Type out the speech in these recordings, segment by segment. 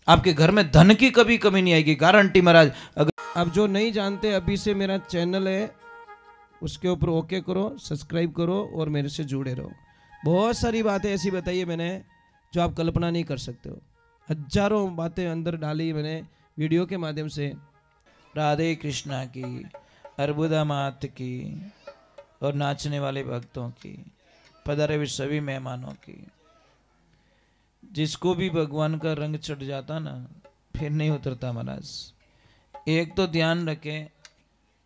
आपके घर में धन की कभी कमी नहीं आएगी, गारंटी महाराज। अगर आप जो नहीं जानते, अभी से मेरा चैनल है, उसके ऊपर ओके करो, सब्सक्राइब करो और मेरे से जुड़े रहो। बहुत सारी बातें ऐसी बताई है मैंने जो आप कल्पना नहीं कर सकते हो। हजारों बातें अंदर डाली मैंने वीडियो के माध्यम से। राधे कृष्णा की, अर्बुदा मात की, और नाचने वाले भक्तों की, पधारे हुए सभी मेहमानों की। जिसको भी भगवान का रंग चढ़ जाता ना, फिर नहीं उतरता महाराज। एक तो ध्यान रखें,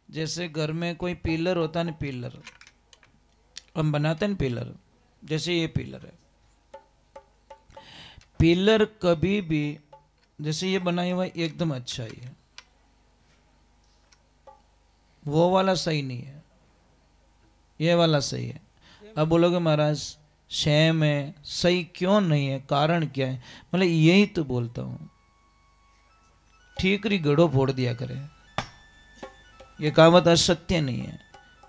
जैसे घर में कोई पिलर होता ना, पिलर हम बनाते हैं पिलर, जैसे ये पिलर है, पिलर कभी भी जैसे ये बनाया हुआ एकदम अच्छा ही है, वो वाला सही नहीं है, ये वाला सही है। अब बोलोगे महाराज सेम है, सही क्यों नहीं है, कारण क्या है? मतलब यही तो बोलता हूं, ठीकरी गड़ो फोड़ दिया करे, ये कहावत असत्य नहीं है।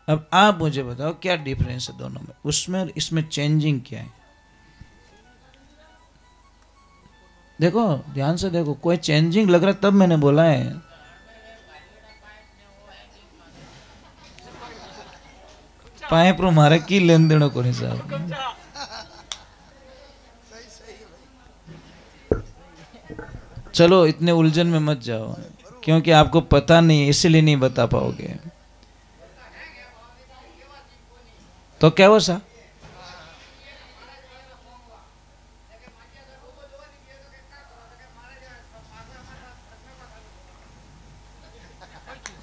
अब आप मुझे बताओ क्या डिफरेंस है दोनों में, उसमें और इसमें चेंजिंग क्या है? देखो ध्यान से देखो, कोई चेंजिंग लग रहा तब मैंने बोला है। पाए पर मारे की लेन देन को नहीं साहब। चलो इतने उलझन में मत जाओ, क्योंकि आपको पता नहीं इसलिए नहीं बता पाओगे। तो क्या वो सा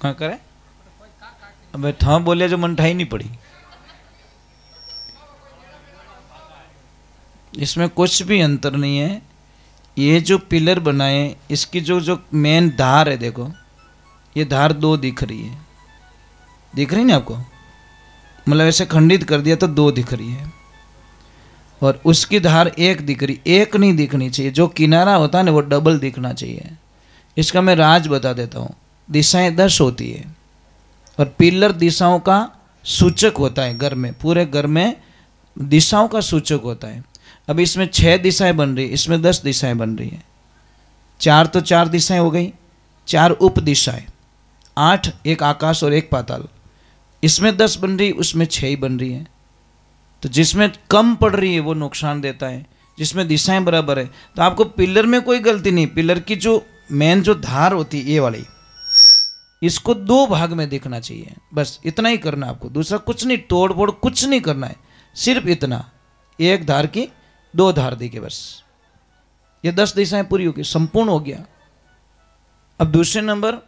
क्या करे? अब था बोलिया जो मन ठाई नहीं पड़ी, इसमें कुछ भी अंतर नहीं है। ये जो पिलर बनाए, इसकी जो जो मेन धार है, देखो ये धार दो दिख रही है, दिख रही ना आपको? मतलब ऐसे खंडित कर दिया तो दो दिख रही है, और उसकी धार एक दिख रही, एक नहीं दिखनी चाहिए। जो किनारा होता है ना वो डबल दिखना चाहिए। इसका मैं राज बता देता हूँ। दिशाएं 10 होती है, और पिलर दिशाओं का सूचक होता है। घर में, पूरे घर में दिशाओं का सूचक होता है। अब इसमें 6 दिशाएं बन रही है, इसमें 10 दिशाएं बन रही है। 4 तो 4 दिशाएं हो गई, 4 उप दिशाएं, 8, एक आकाश और एक पाताल। इसमें 10 बन रही, उसमें 6 ही बन रही है। तो जिसमें कम पड़ रही है वो नुकसान देता है, जिसमें दिशाएं बराबर है। तो आपको पिलर में कोई गलती नहीं, पिलर की जो मेन जो धार होती है ये वाली, इसको 2 भाग में देखना चाहिए, बस इतना ही करना आपको। दूसरा कुछ नहीं, तोड़ फोड़ कुछ नहीं करना है, सिर्फ इतना, एक धार की 2 धार दी के बस। ये 10 दिशाएं पूरी हो गई, संपूर्ण हो गया। अब दूसरे नंबर,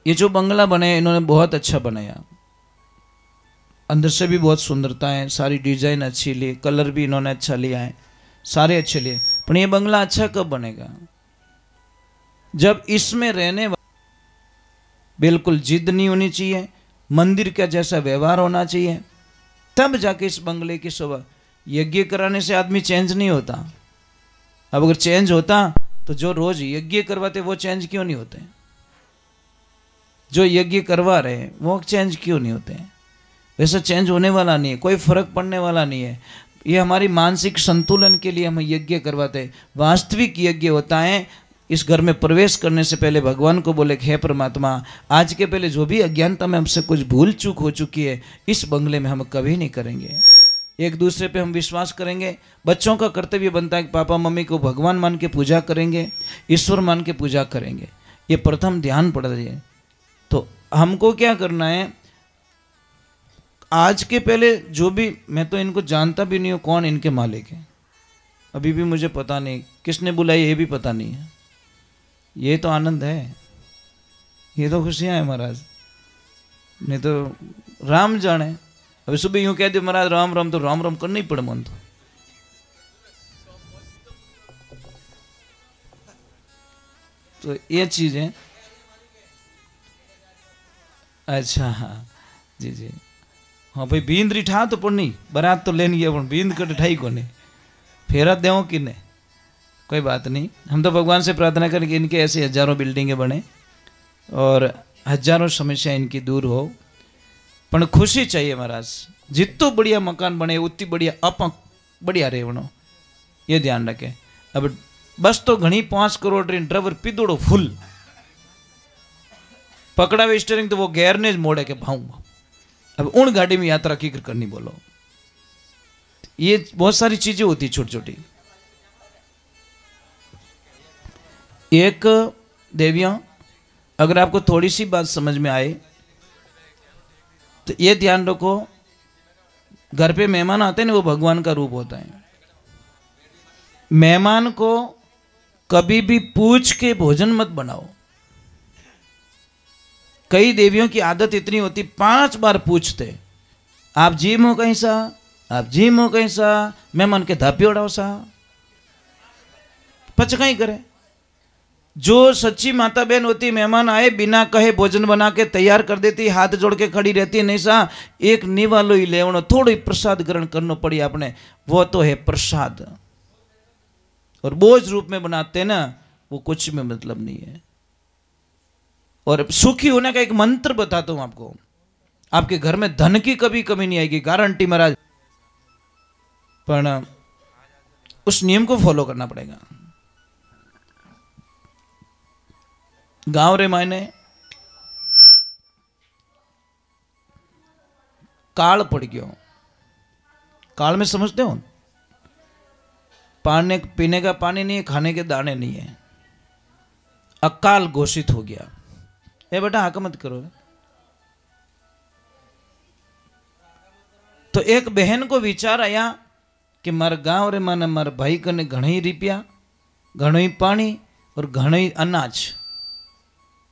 ये जो बंगला बनाया इन्होंने बहुत अच्छा बनाया, अंदर से भी बहुत सुंदरता है, सारी डिजाइन अच्छी ली, कलर भी इन्होंने अच्छा लिया है, सारे अच्छे लिए। पर ये बंगला अच्छा कब बनेगा? जब इसमें रहने बिल्कुल जिद नहीं होनी चाहिए, मंदिर का जैसा व्यवहार होना चाहिए, तब जाके इस बंगले की शोभा। यज्ञ कराने से आदमी चेंज नहीं होता। अब अगर चेंज होता तो जो रोज यज्ञ करवाते वो चेंज क्यों नहीं होते? जो यज्ञ करवा रहे हैं वो चेंज क्यों नहीं होते हैं? वैसा चेंज होने वाला नहीं है, कोई फर्क पड़ने वाला नहीं है। ये हमारी मानसिक संतुलन के लिए हम यज्ञ करवाते हैं। वास्तविक यज्ञ होता है, इस घर में प्रवेश करने से पहले भगवान को बोले, हे परमात्मा, आज के पहले जो भी अज्ञानता में हमसे कुछ भूल चूक हो चुकी है, इस बंगले में हम कभी नहीं करेंगे। एक दूसरे पे हम विश्वास करेंगे। बच्चों का कर्तव्य बनता है कि पापा मम्मी को भगवान मान के पूजा करेंगे, ईश्वर मान के पूजा करेंगे। ये प्रथम ध्यान पड़ रही है। तो हमको क्या करना है, आज के पहले जो भी, मैं तो इनको जानता भी नहीं हूँ कौन इनके मालिक है, अभी भी मुझे पता नहीं, किसने बुलाई ये भी पता नहीं है। ये तो आनंद है, ये तो खुशियाँ हैं महाराज, नहीं तो राम जाने। अभी सुबह यूं कह दे महाराज राम राम, तो राम राम करना ही पड़े मन तो ये चीज है। अच्छा हाँ जी जी हाँ भाई, बींद रिठा तो पड़नी, बारात तो लेनी है, बींद कर ठाई को नहीं, फेरा देव कि नहीं, कोई बात नहीं। हम तो भगवान से प्रार्थना करें कि इनके ऐसे हजारों बिल्डिंगें बने और हजारों समस्या इनकी दूर हो। पर खुशी चाहिए महाराज, जितो बढ़िया मकान बने उतनी बढ़िया आप बढ़िया रहे बनो, ये ध्यान रखें। अब बस तो घनी 5 करोड़ री ड्राइवर पीदोड़ो फुल पकड़ावे स्टीयरिंग तो वो गेयर ने मोड़े के भाऊंगा। अब उन गाड़ी में यात्रा की करनी बोलो। ये बहुत सारी चीजें होती छोटी छोटी। एक देवियां, अगर आपको थोड़ी सी बात समझ में आए तो ये ध्यान रखो, घर पे मेहमान आते हैं ना, वो भगवान का रूप होता है। मेहमान को कभी भी पूछ के भोजन मत बनाओ। कई देवियों की आदत इतनी होती, 5 बार पूछते, आप जी मो कैसा, आप जी मो कैसा, मेहमान के धापी उड़ाओ सा, पचकाई करे। जो सच्ची माता बहन होती, मेहमान आए बिना कहे भोजन बना के तैयार कर देती, हाथ जोड़ के खड़ी रहती, नहीं सा एक निवालो ही लेवनो, थोड़ी प्रसाद ग्रहण करना पड़ी आपने, वो तो है प्रसाद। और बोझ रूप में बनाते ना, वो कुछ में मतलब नहीं है। और सुखी होने का एक मंत्र बताता हूं आपको, आपके घर में धन की कभी कमी नहीं आएगी, गारंटी महाराज। पर उस नियम को फॉलो करना पड़ेगा। गांव रे मायने काल पड़ गयो। काल में समझते हो, पानी पीने का पानी नहीं है, खाने के दाने नहीं है, अकाल घोषित हो गया। ए बेटा हाक मत करो। तो एक बहन को विचार आया कि मारे गांव रे माने मारे भाई कने घणी रुपया, घणी पानी और घणी अनाज।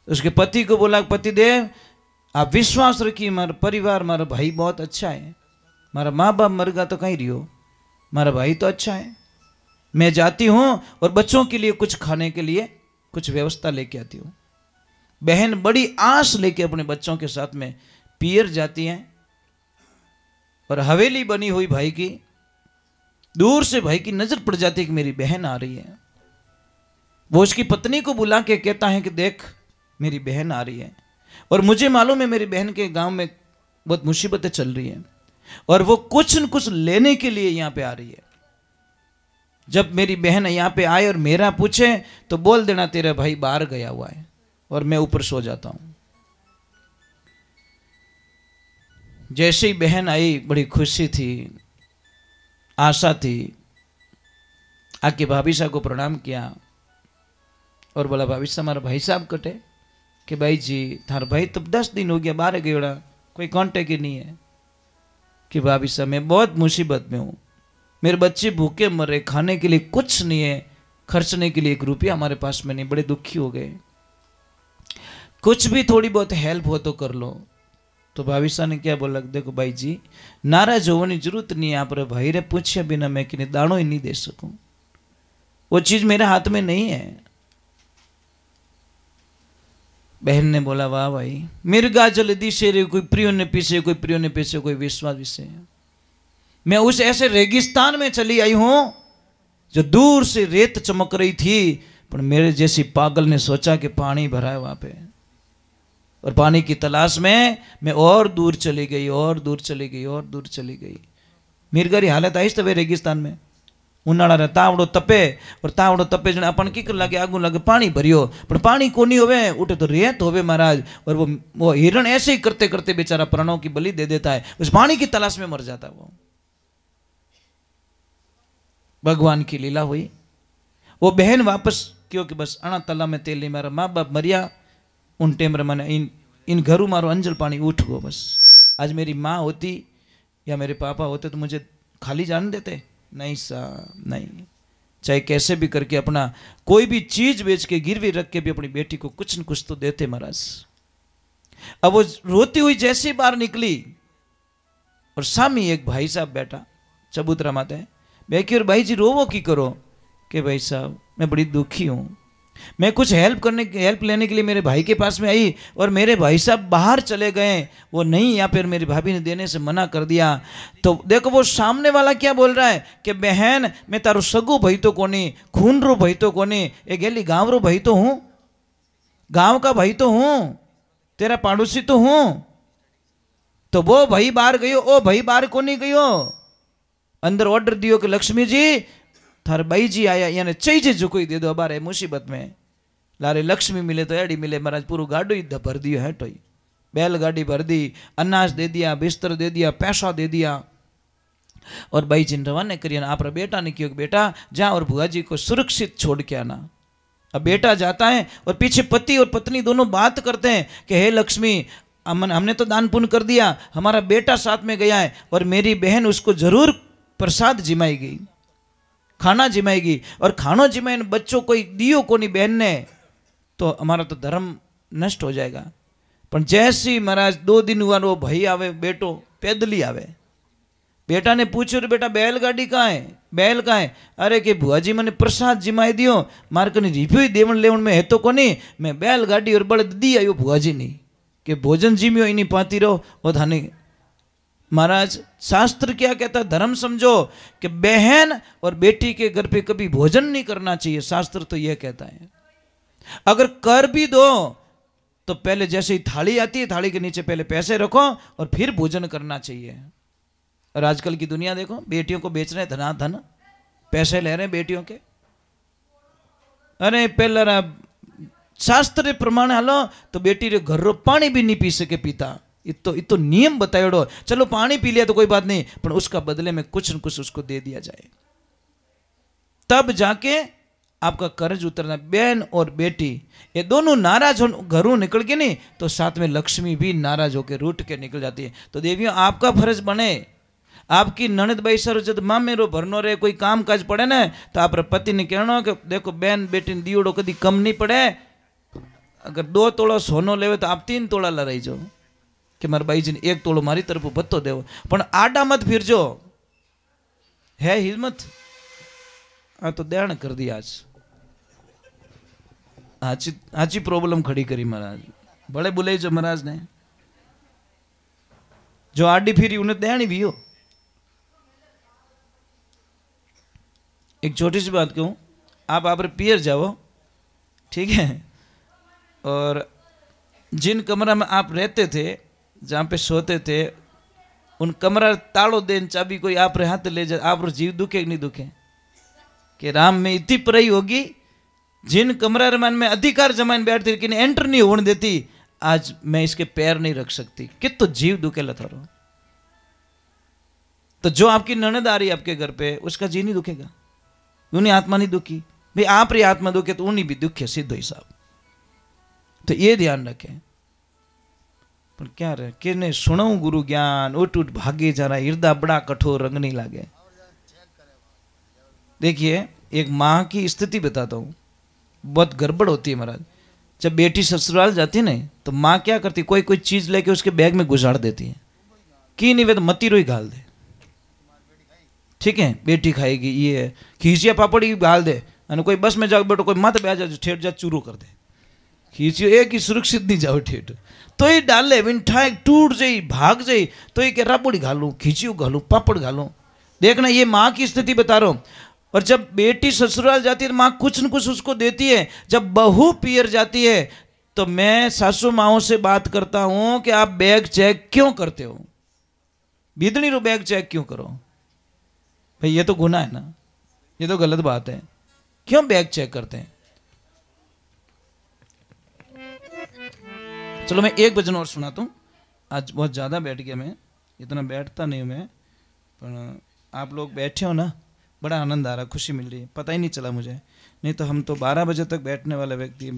उसके पति को बोला, पति देव आप विश्वास रखिए, मारा परिवार, मारा भाई बहुत अच्छा है, मारा माँ बाप मर गया तो कहीं रहियो, मारा भाई तो अच्छा है, मैं जाती हूँ और बच्चों के लिए कुछ खाने के लिए कुछ व्यवस्था लेके आती हूँ। बहन बड़ी आस लेके अपने बच्चों के साथ में पियर जाती हैं, और हवेली बनी हुई भाई की, दूर से भाई की नजर पड़ जाती है कि मेरी बहन आ रही है। वो उसकी पत्नी को बुला के कहता है कि देख मेरी बहन आ रही है, और मुझे मालूम है मेरी बहन के गांव में बहुत मुसीबतें चल रही हैं, और वो कुछ न कुछ लेने के लिए यहां पे आ रही है। जब मेरी बहन यहां पे आए और मेरा पूछे तो बोल देना तेरा भाई बाहर गया हुआ है और मैं ऊपर सो जाता हूं। जैसे ही बहन आई, बड़ी खुशी थी, आशा थी, आके भाभी साहब को प्रणाम किया और बोला भाभी साहब हमारा भाई साहब कटे कि भाई जी थार भाई तो 10 दिन हो गया बाहर गया, कोई कांटेक्ट ही नहीं है। कि भाभी साहब मैं बहुत मुसीबत में हूँ, मेरे बच्चे भूखे मर रहे, खाने के लिए कुछ नहीं है, खर्चने के लिए 1 रुपया हमारे पास में नहीं, बड़े दुखी हो गए, कुछ भी थोड़ी बहुत हेल्प हो तो कर लो। तो भाभी साहब ने क्या बोला, देखो भाई जी नाराज होने की जरूरत नहीं है, आप भाई रे पूछे बिना मैं कि दाणो ही नहीं दे सकूं, वो चीज मेरे हाथ में नहीं है। बहन ने बोला वाह भाई, मिर्गा जल दिशे रे, कोई प्रियो ने पीछे, कोई प्रियो ने पीछे, कोई विश्वास विषय। मैं उस ऐसे रेगिस्तान में चली आई हूं जो दूर से रेत चमक रही थी, पर मेरे जैसी पागल ने सोचा कि पानी भरा है वहां पे, और पानी की तलाश में मैं और दूर चली गई, और दूर चली गई, और दूर चली गई। मिर्गारी हालत आई तो वे रेगिस्तान में, उनाड़ा रे तावड़ो तपे, और तावड़ो तपे जने अपन की कर लगे आगू लगे पानी भरियो, पर पानी कोनी होवे, उठे तो रेत होवे महाराज। और वो हिरण ऐसे ही करते करते बेचारा प्राणों की बलि दे देता है, उस पानी की तलाश में मर जाता है वो। भगवान की लीला हुई। वो बहन वापस क्योंकि बस अणा तला में तेल नहीं, मारा माँ बाप मरिया उन टेम रे मैंने इन घरों मारो अंजल पानी उठ गो। बस आज मेरी माँ होती या मेरे पापा होते तो मुझे खाली जाने देते? नहीं साहब नहीं, चाहे कैसे भी करके अपना कोई भी चीज बेच के गिरवी रख के भी अपनी बेटी को कुछ न कुछ तो देते महाराज। अब वो रोती हुई जैसे बाहर निकली और सामने एक भाई साहब बैठा चबूतरा माता है, बैठी और भाई जी रोवो की करो कि भाई साहब मैं बड़ी दुखी हूं, मैं कुछ हेल्प लेने के लिए मेरे भाई के पास में आई और मेरे भाई साहब बाहर चले गए, वो नहीं, या फिर मेरी भाभी ने देने से मना कर दिया। तो देखो वो सामने वाला क्या बोल रहा है कि बहन मैं तारो सगु भाई तो कोनी, खून रो भाई तो कोनी, एक गेली गांव रो भाई तो हूं, गांव का भाई तो हूं, तेरा पड़ोसी तो हूं। तो वो भाई बाहर गयो, ओ भाई बाहर कोनी गयो, अंदर ऑर्डर दियो कि लक्ष्मी जी थार बाई जी आया याने चाहिए जो कोई दे दो अबारे मुसीबत में लारे लक्ष्मी मिले तो एडी मिले महाराज पूरा गाडो ही भर दियो है तो बैलगाड़ी भर दी, अनाज दे दिया, बिस्तर दे दिया, पैसा दे दिया और बाई जी ने रवाना करिए। आप बेटा ने कहा बेटा जा और बुआ जी को सुरक्षित छोड़ के आना। अब बेटा जाता है और पीछे पति और पत्नी दोनों बात करते हैं कि हे लक्ष्मी हमने तो दान पुण्य कर दिया, हमारा बेटा साथ में गया है और मेरी बहन उसको जरूर प्रसाद जिमाएगी, खाना जिमाएगी और खानो जिमाए बच्चों को दियो को नहीं बहन ने तो हमारा तो धर्म नष्ट हो जाएगा। पर जैसी महाराज 2 दिन हुआ वो भाई आवे बेटो पैदली आवे। बेटा ने पूछो बेटा बैलगाड़ी कहाँ है, बैल कहाँ है? अरे कि बुआ जी मैंने प्रसाद जिमाई दियो मार कने रिप्यो देवण लेवण में है तो कोनी, मैं बैलगाड़ी और बड़द दी आयो बुआ जी नहीं कि भोजन जिम्यो इन्हीं पाती रहो वो थाने। महाराज शास्त्र क्या कहता, धर्म समझो कि बहन और बेटी के घर पे कभी भोजन नहीं करना चाहिए। शास्त्र तो यह कहता है अगर कर भी दो तो पहले जैसे ही थाली आती है थाली के नीचे पहले पैसे रखो और फिर भोजन करना चाहिए। और आजकल की दुनिया देखो, बेटियों को बेच रहे हैं धनाधन, पैसे ले रहे हैं बेटियों के। अरे पहला शास्त्र प्रमाण हालो तो बेटी रे घर रो पानी भी नहीं पी सके पिता, इतो नियम बतायोड़ो। चलो पानी पी लिया तो कोई बात नहीं, पर उसका बदले में कुछ न कुछ उसको दे दिया जाए, तब जाके आपका कर्ज उतरना। बहन और बेटी ये दोनों नाराज हो घरों निकल के नहीं तो साथ में लक्ष्मी भी नाराज होकर रूठ के निकल जाती है। तो देवियों आपका फर्ज बने, आपकी ननद भाई सर जब माँ मेरो भरनो रहे कोई काम काज पड़े ना तो आप पति ने कहना कि देखो बहन बेटी ने दियोड़ो कभी कम नहीं पड़े, अगर 2 तोला सोनो लेवे तो आप 3 तोला लड़ाई जाओ कि मारे भाई जी ने 1 तोलो मारी तरफ भत्तो देवो, पण आडा मत फिर जो है हिम्मत। हाँ तो देण कर दी आज आची प्रॉब्लम खड़ी करी महाराज, बड़े बोले जो महाराज ने जो आडी फिरी उन्हें देनी भी हो। एक छोटी सी बात कहूँ, आप पियर जाओ ठीक है, और जिन कमरा में आप रहते थे जहाँ पे सोते थे उन कमरा ताड़ो देन चाबी कोई आप रे हाथ ले जाए, आप जीव दुखे नहीं दुखे कि राम में इतनी पराई होगी जिन कमरा रमान में अधिकार जमान बैठती लेकिन एंटर नहीं होने देती, आज मैं इसके पैर नहीं रख सकती, कितो जीव दुखे लथारो। तो जो आपकी ननद आ रही आपके घर पे उसका जी नहीं दुखेगा, उन्हें आत्मा नहीं दुखी भाई, आप री आत्मा दुखे तो उन्हीं भी दुखे, सीधो हिसाब। तो ये ध्यान रखें। पर क्या रहे कि ने सुनाऊं गुरु ज्ञान उठ उठ भागे जा रहा, हृदय बड़ा कठोर रंग नहीं लागे। देखिए एक माँ की स्थिति बताता हूँ, बहुत गड़बड़ होती है महाराज। जब बेटी ससुराल जाती है ना तो माँ क्या करती, कोई कोई चीज लेके उसके बैग में घुसाड़ देती है कि नहीं वे तो मती रोई घाल दे, ठीक है बेटी खाएगी ये खींचिया पापड़ ही घाल दे, कोई बस में जाओ बेटो कोई मत बैठ जा ठेठ जा चूरो कर दे, खींचियो एक ही सुरक्षित नहीं जाओ ठेठ तो ये डाले विंठा टूट जाई भाग जाई तो ये राबड़ी घालू खींचियो घालू पापड़ घालू। देखना ये माँ की स्थिति बता रहा हूँ। और जब बेटी ससुराल जाती है तो माँ कुछ न कुछ उसको देती है। जब बहू पियर जाती है तो मैं सासू माओं से बात करता हूँ कि आप बैग चेक क्यों करते हो, बीदनी रो बैग चेक क्यों करो भाई, ये तो गुनाह है ना, ये तो गलत बात है, क्यों बैग चेक करते हैं। चलो मैं एक भजन और सुनाता हूँ, आज बहुत ज़्यादा बैठ गया, मैं इतना बैठता नहीं हूँ मैं, पर आप लोग बैठे हो ना बड़ा आनंद आ रहा, खुशी मिल रही है, पता ही नहीं चला मुझे, नहीं तो हम तो 12 बजे तक बैठने वाले व्यक्ति हैं।